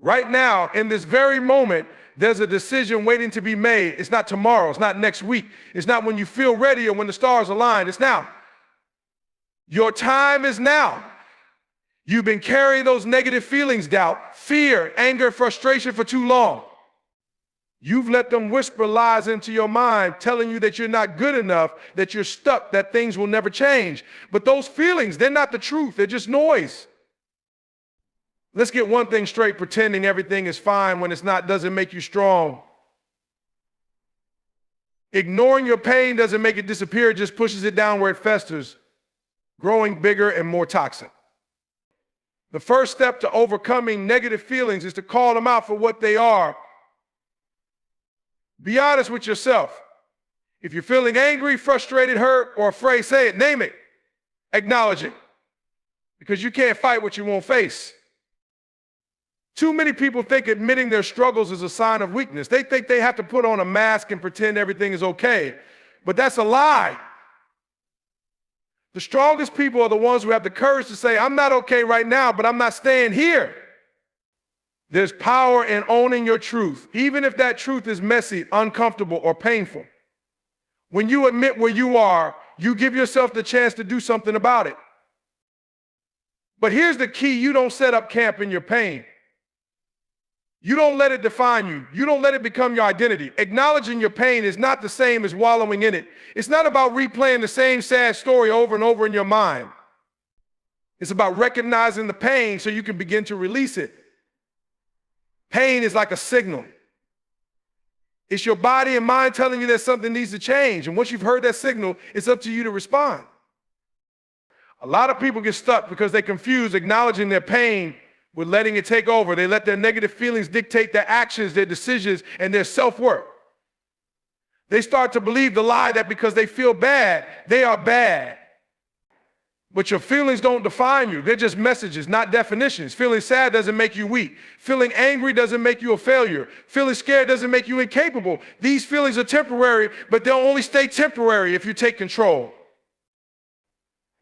Right now, in this very moment, there's a decision waiting to be made. It's not tomorrow. It's not next week. It's not when you feel ready or when the stars align. It's now. Your time is now. You've been carrying those negative feelings, doubt, fear, anger, frustration for too long. You've let them whisper lies into your mind, telling you that you're not good enough, that you're stuck, that things will never change. But those feelings, they're not the truth. They're just noise. Let's get one thing straight. Pretending everything is fine when it's not doesn't make you strong. Ignoring your pain doesn't make it disappear. It just pushes it down where it festers, growing bigger and more toxic. The first step to overcoming negative feelings is to call them out for what they are. Be honest with yourself. If you're feeling angry, frustrated, hurt, or afraid, say it, name it, acknowledge it. Because you can't fight what you won't face. Too many people think admitting their struggles is a sign of weakness. They think they have to put on a mask and pretend everything is okay. But that's a lie. The strongest people are the ones who have the courage to say, I'm not okay right now, but I'm not staying here. There's power in owning your truth, even if that truth is messy, uncomfortable, or painful. When you admit where you are, you give yourself the chance to do something about it. But here's the key: you don't set up camp in your pain. You don't let it define you. You don't let it become your identity. Acknowledging your pain is not the same as wallowing in it. It's not about replaying the same sad story over and over in your mind. It's about recognizing the pain so you can begin to release it. Pain is like a signal. It's your body and mind telling you that something needs to change. And once you've heard that signal, it's up to you to respond. A lot of people get stuck because they confuse acknowledging their pain with letting it take over. They let their negative feelings dictate their actions, their decisions, and their self-worth. They start to believe the lie that because they feel bad, they are bad. But your feelings don't define you. They're just messages, not definitions. Feeling sad doesn't make you weak. Feeling angry doesn't make you a failure. Feeling scared doesn't make you incapable. These feelings are temporary, but they'll only stay temporary if you take control.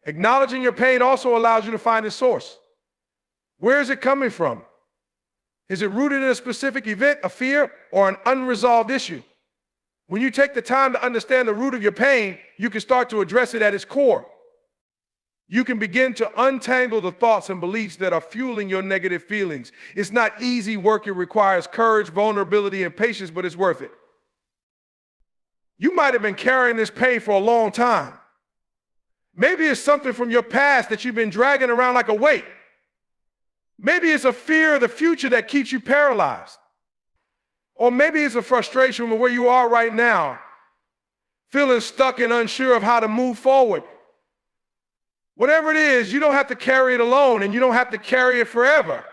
Acknowledging your pain also allows you to find its source. Where is it coming from? Is it rooted in a specific event, a fear, or an unresolved issue? When you take the time to understand the root of your pain, you can start to address it at its core. You can begin to untangle the thoughts and beliefs that are fueling your negative feelings. It's not easy work. It requires courage, vulnerability, and patience, but it's worth it. You might have been carrying this pain for a long time. Maybe it's something from your past that you've been dragging around like a weight. Maybe it's a fear of the future that keeps you paralyzed. Or maybe it's a frustration with where you are right now, feeling stuck and unsure of how to move forward. Whatever it is, you don't have to carry it alone, and you don't have to carry it forever.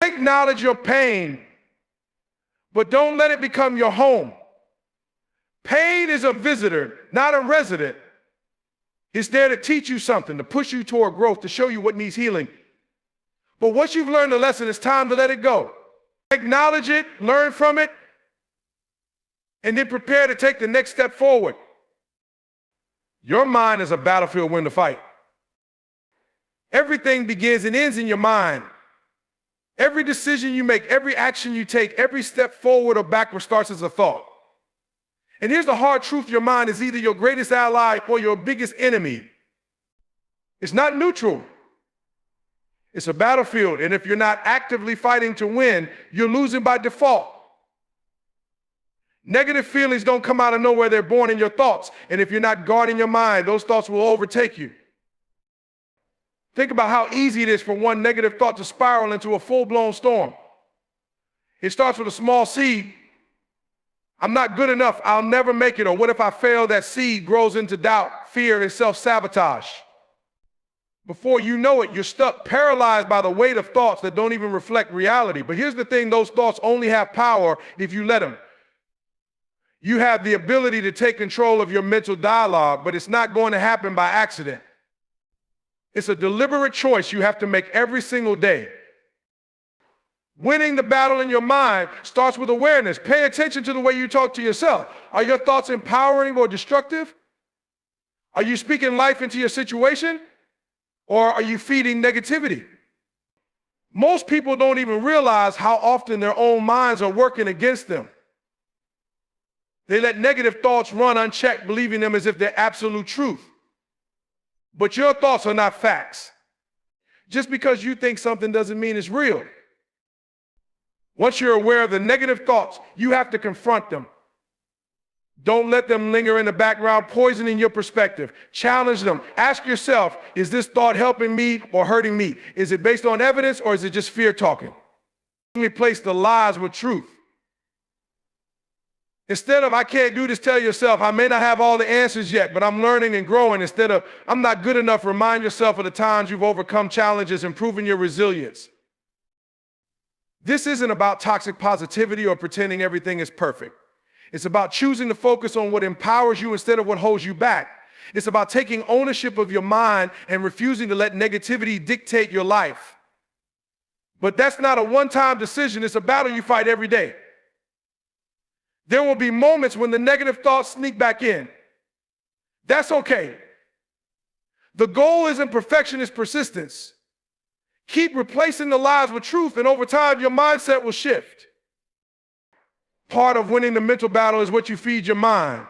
Acknowledge your pain, but don't let it become your home. Pain is a visitor, not a resident. It's there to teach you something, to push you toward growth, to show you what needs healing. But once you've learned the lesson, it's time to let it go. Acknowledge it, learn from it, and then prepare to take the next step forward. Your mind is a battlefield win to fight. Everything begins and ends in your mind. Every decision you make, every action you take, every step forward or backward starts as a thought. And here's the hard truth: your mind is either your greatest ally or your biggest enemy. It's not neutral. It's a battlefield, and if you're not actively fighting to win, you're losing by default. Negative feelings don't come out of nowhere. They're born in your thoughts. And if you're not guarding your mind, those thoughts will overtake you. Think about how easy it is for one negative thought to spiral into a full-blown storm. It starts with a small seed. I'm not good enough. I'll never make it. Or what if I fail? That seed grows into doubt, fear, and self-sabotage. Before you know it, you're stuck, paralyzed by the weight of thoughts that don't even reflect reality. But here's the thing: those thoughts only have power if you let them. You have the ability to take control of your mental dialogue, but it's not going to happen by accident. It's a deliberate choice you have to make every single day. Winning the battle in your mind starts with awareness. Pay attention to the way you talk to yourself. Are your thoughts empowering or destructive? Are you speaking life into your situation? Or are you feeding negativity? Most people don't even realize how often their own minds are working against them. They let negative thoughts run unchecked, believing them as if they're absolute truth. But your thoughts are not facts. Just because you think something doesn't mean it's real. Once you're aware of the negative thoughts, you have to confront them. Don't let them linger in the background, poisoning your perspective. Challenge them. Ask yourself, is this thought helping me or hurting me? Is it based on evidence or is it just fear talking? Replace the lies with truth. Instead of, I can't do this, tell yourself, I may not have all the answers yet, but I'm learning and growing. Instead of, I'm not good enough, remind yourself of the times you've overcome challenges, improving your resilience. This isn't about toxic positivity or pretending everything is perfect. It's about choosing to focus on what empowers you instead of what holds you back. It's about taking ownership of your mind and refusing to let negativity dictate your life. But that's not a one-time decision. It's a battle you fight every day. There will be moments when the negative thoughts sneak back in. That's okay. The goal isn't perfection, it's persistence. Keep replacing the lies with truth, and over time, your mindset will shift. Part of winning the mental battle is what you feed your mind.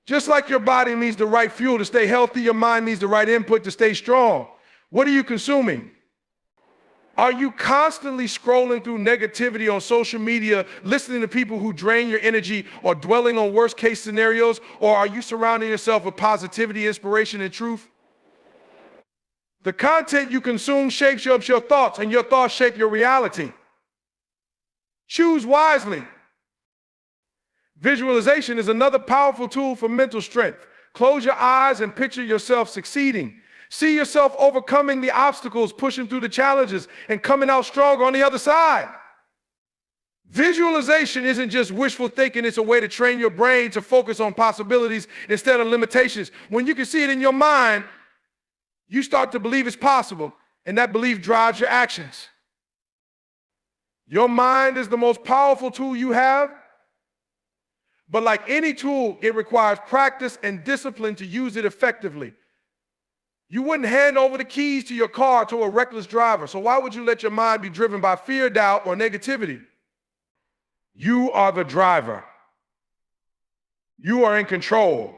Just like your body needs the right fuel to stay healthy, your mind needs the right input to stay strong. What are you consuming? Are you constantly scrolling through negativity on social media, listening to people who drain your energy, or dwelling on worst-case scenarios? Or are you surrounding yourself with positivity, inspiration, and truth? The content you consume shapes your thoughts, and your thoughts shape your reality. Choose wisely. Visualization is another powerful tool for mental strength. Close your eyes and picture yourself succeeding. See yourself overcoming the obstacles, pushing through the challenges, and coming out stronger on the other side. Visualization isn't just wishful thinking, it's a way to train your brain to focus on possibilities instead of limitations. When you can see it in your mind, you start to believe it's possible, and that belief drives your actions. Your mind is the most powerful tool you have, but like any tool, it requires practice and discipline to use it effectively. You wouldn't hand over the keys to your car to a reckless driver, so why would you let your mind be driven by fear, doubt, or negativity? You are the driver. You are in control.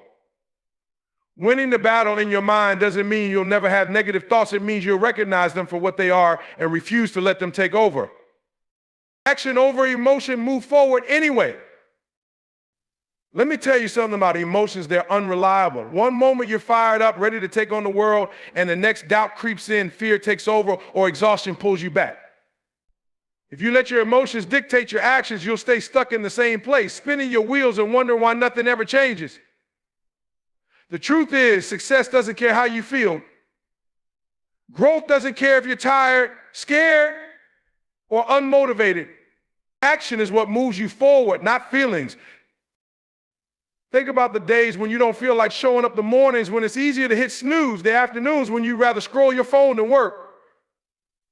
Winning the battle in your mind doesn't mean you'll never have negative thoughts. It means you'll recognize them for what they are and refuse to let them take over. Action over emotion, move forward anyway. Let me tell you something about emotions. They're unreliable. One moment you're fired up, ready to take on the world, and the next doubt creeps in, fear takes over, or exhaustion pulls you back. If you let your emotions dictate your actions, you'll stay stuck in the same place, spinning your wheels and wondering why nothing ever changes. The truth is, success doesn't care how you feel. Growth doesn't care if you're tired, scared, or unmotivated. Action is what moves you forward, not feelings. Think about the days when you don't feel like showing up, the mornings when it's easier to hit snooze, the afternoons when you'd rather scroll your phone than work,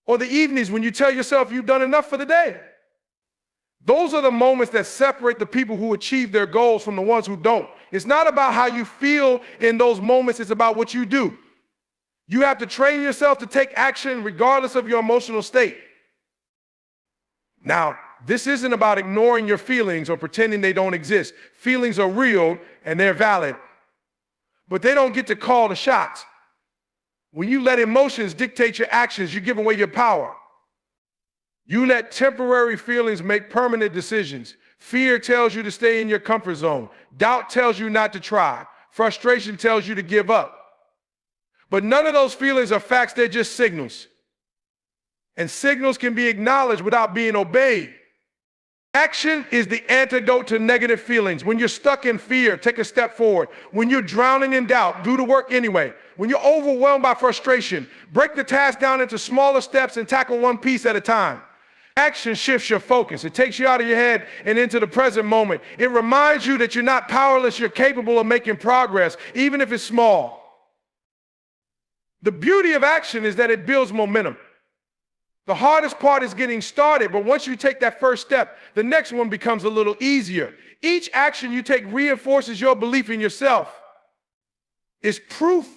or the evenings when you tell yourself you've done enough for the day. Those are the moments that separate the people who achieve their goals from the ones who don't. It's not about how you feel in those moments, it's about what you do. You have to train yourself to take action regardless of your emotional state. Now, this isn't about ignoring your feelings or pretending they don't exist. Feelings are real and they're valid, but they don't get to call the shots. When you let emotions dictate your actions, you give away your power. You let temporary feelings make permanent decisions. Fear tells you to stay in your comfort zone. Doubt tells you not to try. Frustration tells you to give up. But none of those feelings are facts, they're just signals. And signals can be acknowledged without being obeyed. Action is the antidote to negative feelings. When you're stuck in fear, take a step forward. When you're drowning in doubt, do the work anyway. When you're overwhelmed by frustration, break the task down into smaller steps and tackle one piece at a time. Action shifts your focus. It takes you out of your head and into the present moment. It reminds you that you're not powerless, you're capable of making progress, even if it's small. The beauty of action is that it builds momentum. The hardest part is getting started, but once you take that first step, the next one becomes a little easier. Each action you take reinforces your belief in yourself. It's proof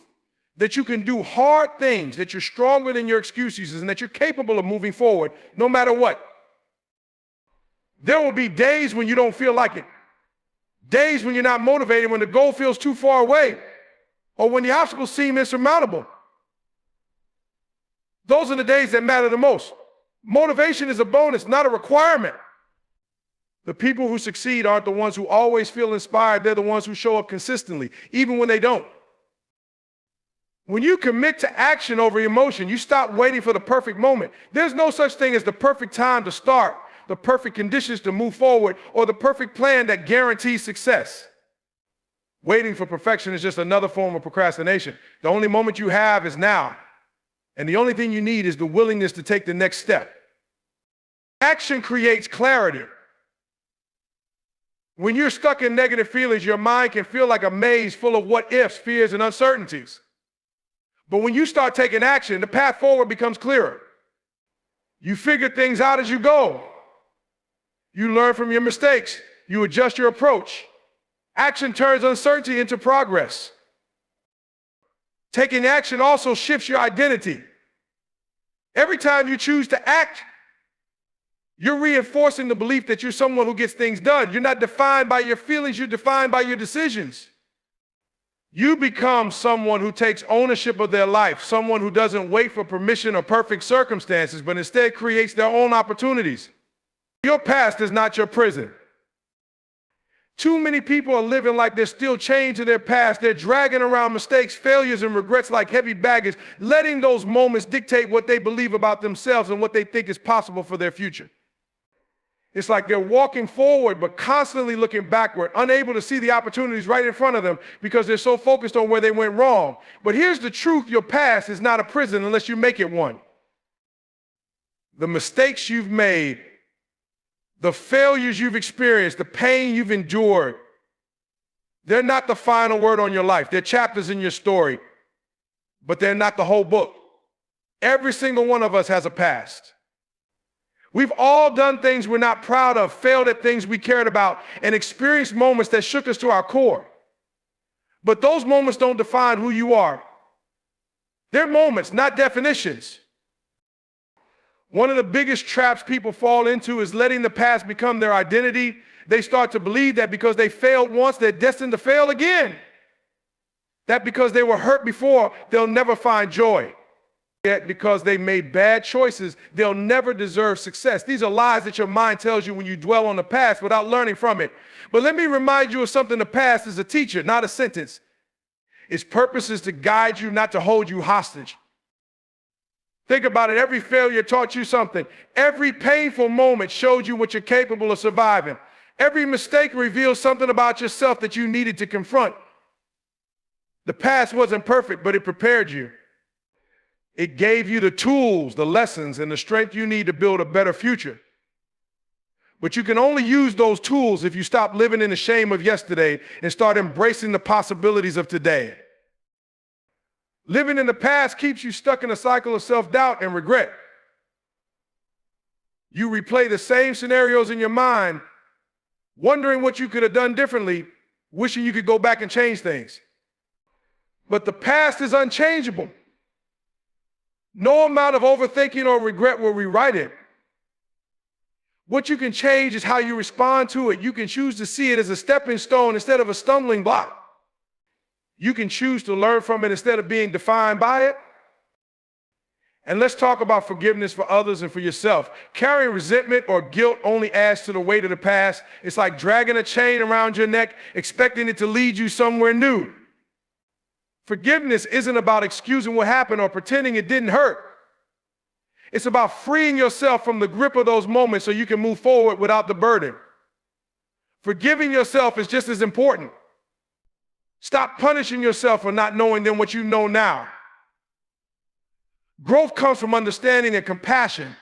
that you can do hard things, that you're stronger than your excuses, and that you're capable of moving forward no matter what. There will be days when you don't feel like it. Days when you're not motivated, when the goal feels too far away, or when the obstacles seem insurmountable. Those are the days that matter the most. Motivation is a bonus, not a requirement. The people who succeed aren't the ones who always feel inspired. They're the ones who show up consistently, even when they don't. When you commit to action over emotion, you stop waiting for the perfect moment. There's no such thing as the perfect time to start, the perfect conditions to move forward, or the perfect plan that guarantees success. Waiting for perfection is just another form of procrastination. The only moment you have is now, and the only thing you need is the willingness to take the next step. Action creates clarity. When you're stuck in negative feelings, your mind can feel like a maze full of what-ifs, fears, and uncertainties. But when you start taking action, the path forward becomes clearer. You figure things out as you go. You learn from your mistakes. You adjust your approach. Action turns uncertainty into progress. Taking action also shifts your identity. Every time you choose to act, you're reinforcing the belief that you're someone who gets things done. You're not defined by your feelings, you're defined by your decisions. You become someone who takes ownership of their life, someone who doesn't wait for permission or perfect circumstances, but instead creates their own opportunities. Your past is not your prison. Too many people are living like they're still chained to their past. They're dragging around mistakes, failures, and regrets like heavy baggage, letting those moments dictate what they believe about themselves and what they think is possible for their future. It's like they're walking forward, but constantly looking backward, unable to see the opportunities right in front of them because they're so focused on where they went wrong. But here's the truth: your past is not a prison unless you make it one. The mistakes you've made, the failures you've experienced, the pain you've endured, they're not the final word on your life. They're chapters in your story, but they're not the whole book. Every single one of us has a past. We've all done things we're not proud of, failed at things we cared about, and experienced moments that shook us to our core. But those moments don't define who you are. They're moments, not definitions. One of the biggest traps people fall into is letting the past become their identity. They start to believe that because they failed once, they're destined to fail again. That because they were hurt before, they'll never find joy. Yet because they made bad choices, they'll never deserve success. These are lies that your mind tells you when you dwell on the past without learning from it. But let me remind you of something: the past is a teacher, not a sentence. Its purpose is to guide you, not to hold you hostage. Think about it. Every failure taught you something. Every painful moment showed you what you're capable of surviving. Every mistake revealed something about yourself that you needed to confront. The past wasn't perfect, but it prepared you. It gave you the tools, the lessons, and the strength you need to build a better future. But you can only use those tools if you stop living in the shame of yesterday and start embracing the possibilities of today. Living in the past keeps you stuck in a cycle of self-doubt and regret. You replay the same scenarios in your mind, wondering what you could have done differently, wishing you could go back and change things. But the past is unchangeable. No amount of overthinking or regret will rewrite it. What you can change is how you respond to it. You can choose to see it as a stepping stone instead of a stumbling block. You can choose to learn from it instead of being defined by it. And let's talk about forgiveness for others and for yourself. Carrying resentment or guilt only adds to the weight of the past. It's like dragging a chain around your neck, expecting it to lead you somewhere new. Forgiveness isn't about excusing what happened or pretending it didn't hurt. It's about freeing yourself from the grip of those moments so you can move forward without the burden. Forgiving yourself is just as important. Stop punishing yourself for not knowing then what you know now. Growth comes from understanding and compassion,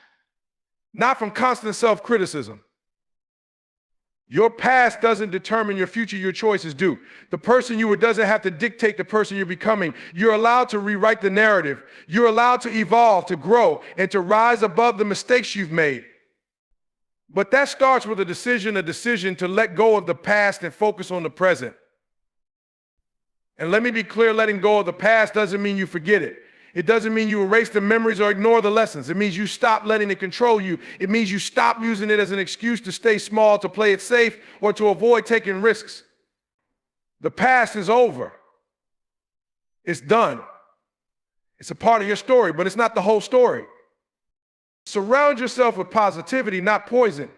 not from constant self-criticism. Your past doesn't determine your future, your choices do. The person you were doesn't have to dictate the person you're becoming. You're allowed to rewrite the narrative. You're allowed to evolve, to grow, and to rise above the mistakes you've made. But that starts with a decision to let go of the past and focus on the present. And let me be clear, letting go of the past doesn't mean you forget it. It doesn't mean you erase the memories or ignore the lessons. It means you stop letting it control you. It means you stop using it as an excuse to stay small, to play it safe, or to avoid taking risks. The past is over. It's done. It's a part of your story, but it's not the whole story. Surround yourself with positivity, not poison.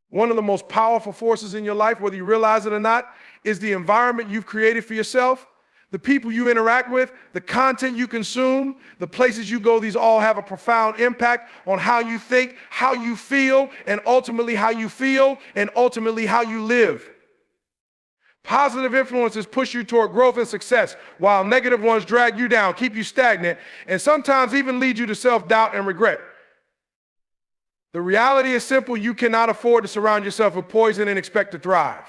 One of the most powerful forces in your life, whether you realize it or not, is the environment you've created for yourself, the people you interact with, the content you consume, the places you go. These all have a profound impact on how you think, how you feel, and ultimately how you feel, and ultimately how you live. Positive influences push you toward growth and success, while negative ones drag you down, keep you stagnant, and sometimes even lead you to self-doubt and regret. The reality is simple. You cannot afford to surround yourself with poison and expect to thrive.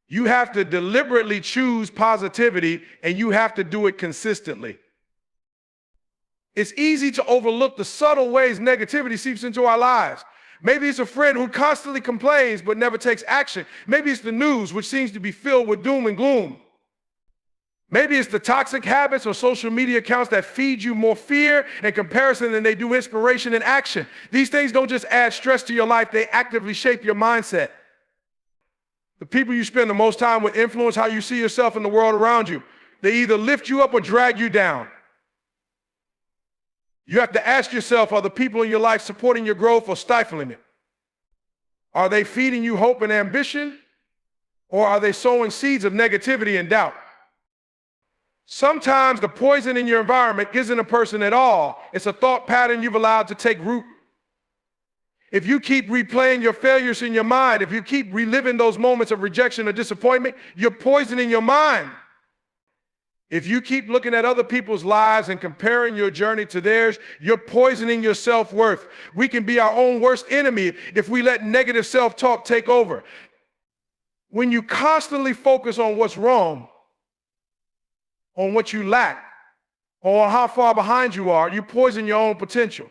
You have to deliberately choose positivity, and you have to do it consistently. It's easy to overlook the subtle ways negativity seeps into our lives. Maybe it's a friend who constantly complains but never takes action. Maybe it's the news, which seems to be filled with doom and gloom. Maybe it's the toxic habits or social media accounts that feed you more fear and comparison than they do inspiration and action. These things don't just add stress to your life, they actively shape your mindset. The people you spend the most time with influence how you see yourself in the world around you. They either lift you up or drag you down. You have to ask yourself, are the people in your life supporting your growth or stifling it? Are they feeding you hope and ambition, or are they sowing seeds of negativity and doubt? Sometimes the poison in your environment isn't a person at all. It's a thought pattern you've allowed to take root. If you keep replaying your failures in your mind, if you keep reliving those moments of rejection or disappointment, you're poisoning your mind. If you keep looking at other people's lives and comparing your journey to theirs, you're poisoning your self-worth. We can be our own worst enemy if we let negative self-talk take over. When you constantly focus on what's wrong, on what you lack, or how far behind you are, you poison your own potential.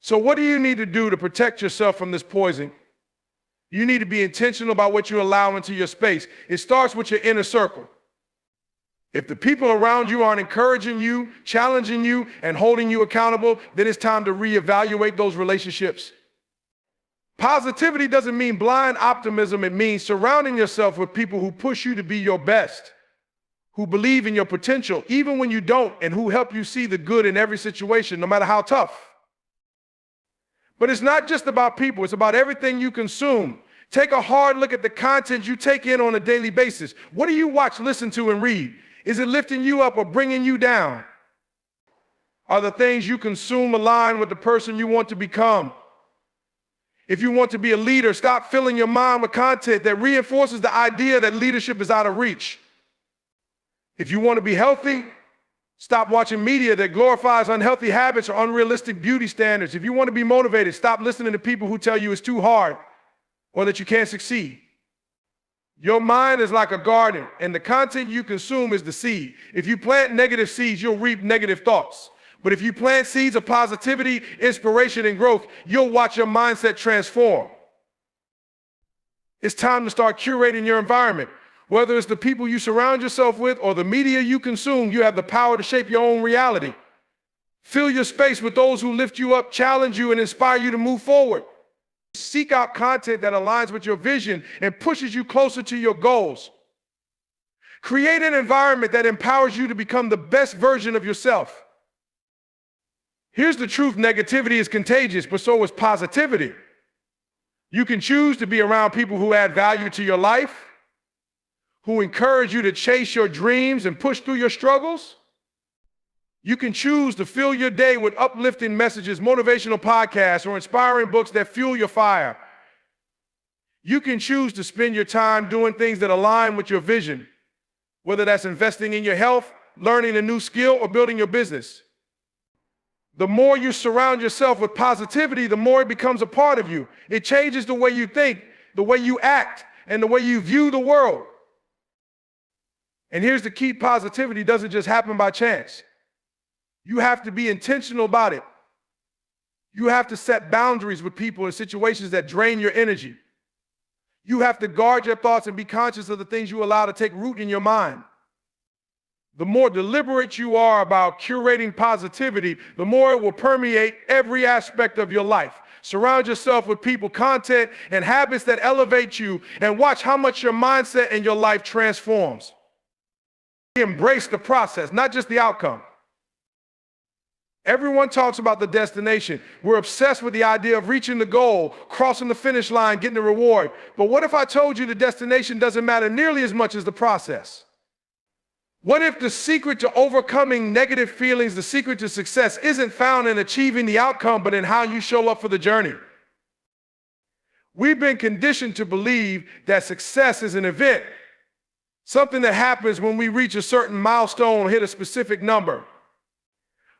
So what do you need to do to protect yourself from this poison? You need to be intentional about what you allow into your space. It starts with your inner circle. If the people around you aren't encouraging you, challenging you, and holding you accountable, then it's time to reevaluate those relationships. Positivity doesn't mean blind optimism. It means surrounding yourself with people who push you to be your best, who believe in your potential, even when you don't, and who help you see the good in every situation, no matter how tough. But it's not just about people. It's about everything you consume. Take a hard look at the content you take in on a daily basis. What do you watch, listen to, and read? Is it lifting you up or bringing you down? Are the things you consume aligned with the person you want to become? If you want to be a leader, stop filling your mind with content that reinforces the idea that leadership is out of reach. If you want to be healthy, stop watching media that glorifies unhealthy habits or unrealistic beauty standards. If you want to be motivated, stop listening to people who tell you it's too hard or that you can't succeed. Your mind is like a garden, and the content you consume is the seed. If you plant negative seeds, you'll reap negative thoughts. But if you plant seeds of positivity, inspiration, and growth, you'll watch your mindset transform. It's time to start curating your environment. Whether it's the people you surround yourself with or the media you consume, you have the power to shape your own reality. Fill your space with those who lift you up, challenge you, and inspire you to move forward. Seek out content that aligns with your vision and pushes you closer to your goals. Create an environment that empowers you to become the best version of yourself. Here's the truth: negativity is contagious, but so is positivity. You can choose to be around people who add value to your life, who encourage you to chase your dreams and push through your struggles. You can choose to fill your day with uplifting messages, motivational podcasts, or inspiring books that fuel your fire. You can choose to spend your time doing things that align with your vision, whether that's investing in your health, learning a new skill, or building your business. The more you surround yourself with positivity, the more it becomes a part of you. It changes the way you think, the way you act, and the way you view the world. And here's the key: positivity doesn't just happen by chance. You have to be intentional about it. You have to set boundaries with people in situations that drain your energy. You have to guard your thoughts and be conscious of the things you allow to take root in your mind. The more deliberate you are about curating positivity, the more it will permeate every aspect of your life. Surround yourself with people, content, and habits that elevate you, and watch how much your mindset and your life transforms. Embrace the process, not just the outcome. Everyone talks about the destination. We're obsessed with the idea of reaching the goal, crossing the finish line, getting the reward. But what if I told you the destination doesn't matter nearly as much as the process? What if the secret to overcoming negative feelings, the secret to success, isn't found in achieving the outcome, but in how you show up for the journey? We've been conditioned to believe that success is an event, something that happens when we reach a certain milestone or hit a specific number.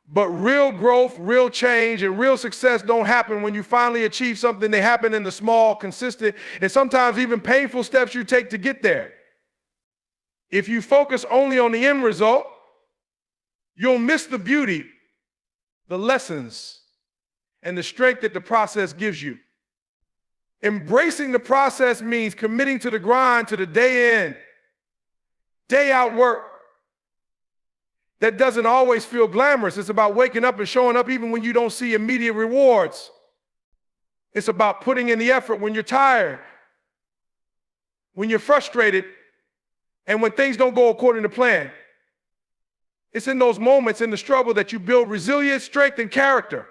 But real growth, real change, and real success don't happen when you finally achieve something. They happen in the small, consistent, and sometimes even painful steps you take to get there. If you focus only on the end result, you'll miss the beauty, the lessons, and the strength that the process gives you. Embracing the process means committing to the grind, to the day in, day out work that doesn't always feel glamorous. It's about waking up and showing up even when you don't see immediate rewards. It's about putting in the effort when you're tired, when you're frustrated, and when things don't go according to plan. It's in those moments in the struggle that you build resilience, strength, and character.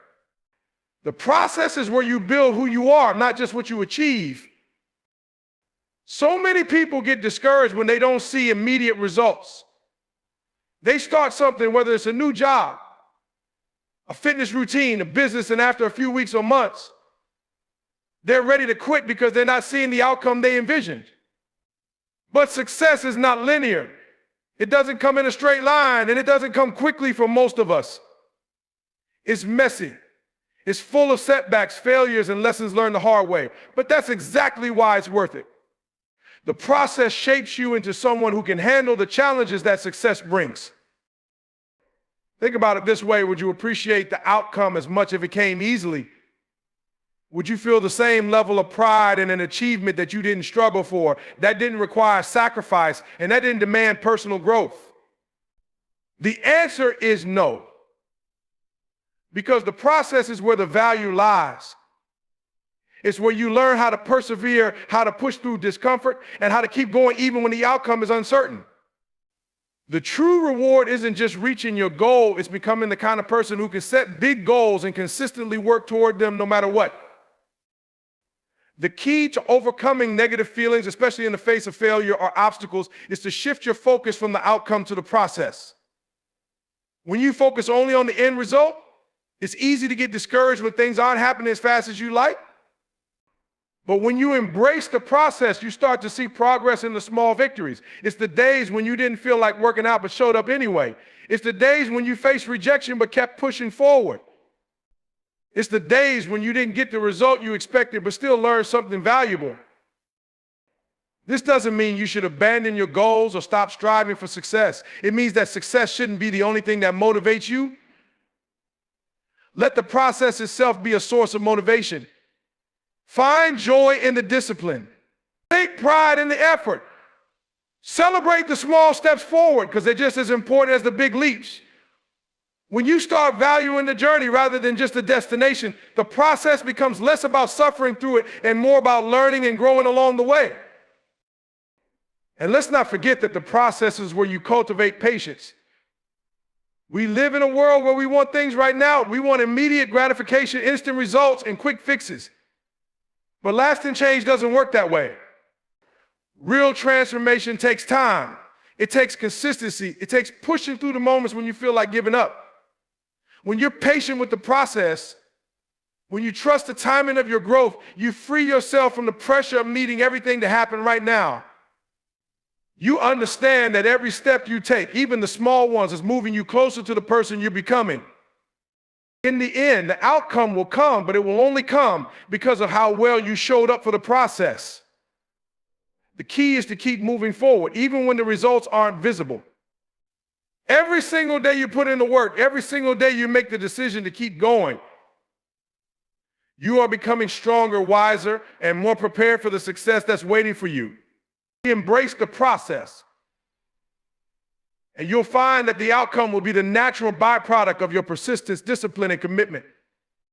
The process is where you build who you are, not just what you achieve. So many people get discouraged when they don't see immediate results. They start something, whether it's a new job, a fitness routine, a business, and after a few weeks or months, they're ready to quit because they're not seeing the outcome they envisioned. But success is not linear. It doesn't come in a straight line, and it doesn't come quickly for most of us. It's messy. It's full of setbacks, failures, and lessons learned the hard way. But that's exactly why it's worth it. The process shapes you into someone who can handle the challenges that success brings. Think about it this way. Would you appreciate the outcome as much if it came easily? Would you feel the same level of pride in an achievement that you didn't struggle for, that didn't require sacrifice, and that didn't demand personal growth? The answer is no. Because the process is where the value lies. It's where you learn how to persevere, how to push through discomfort, and how to keep going even when the outcome is uncertain. The true reward isn't just reaching your goal, it's becoming the kind of person who can set big goals and consistently work toward them no matter what. The key to overcoming negative feelings, especially in the face of failure or obstacles, is to shift your focus from the outcome to the process. When you focus only on the end result, it's easy to get discouraged when things aren't happening as fast as you like. But when you embrace the process, you start to see progress in the small victories. It's the days when you didn't feel like working out but showed up anyway. It's the days when you faced rejection but kept pushing forward. It's the days when you didn't get the result you expected but still learned something valuable. This doesn't mean you should abandon your goals or stop striving for success. It means that success shouldn't be the only thing that motivates you. Let the process itself be a source of motivation. Find joy in the discipline. Take pride in the effort. Celebrate the small steps forward because they're just as important as the big leaps. When you start valuing the journey rather than just the destination, the process becomes less about suffering through it and more about learning and growing along the way. And let's not forget that the process is where you cultivate patience. We live in a world where we want things right now. We want immediate gratification, instant results, and quick fixes. But lasting change doesn't work that way. Real transformation takes time. It takes consistency. It takes pushing through the moments when you feel like giving up. When you're patient with the process, when you trust the timing of your growth, you free yourself from the pressure of needing everything to happen right now. You understand that every step you take, even the small ones, is moving you closer to the person you're becoming. In the end, the outcome will come, but it will only come because of how well you showed up for the process. The key is to keep moving forward, even when the results aren't visible. Every single day you put in the work, every single day you make the decision to keep going, you are becoming stronger, wiser, and more prepared for the success that's waiting for you. Embrace the process, and you'll find that the outcome will be the natural byproduct of your persistence, discipline, and commitment.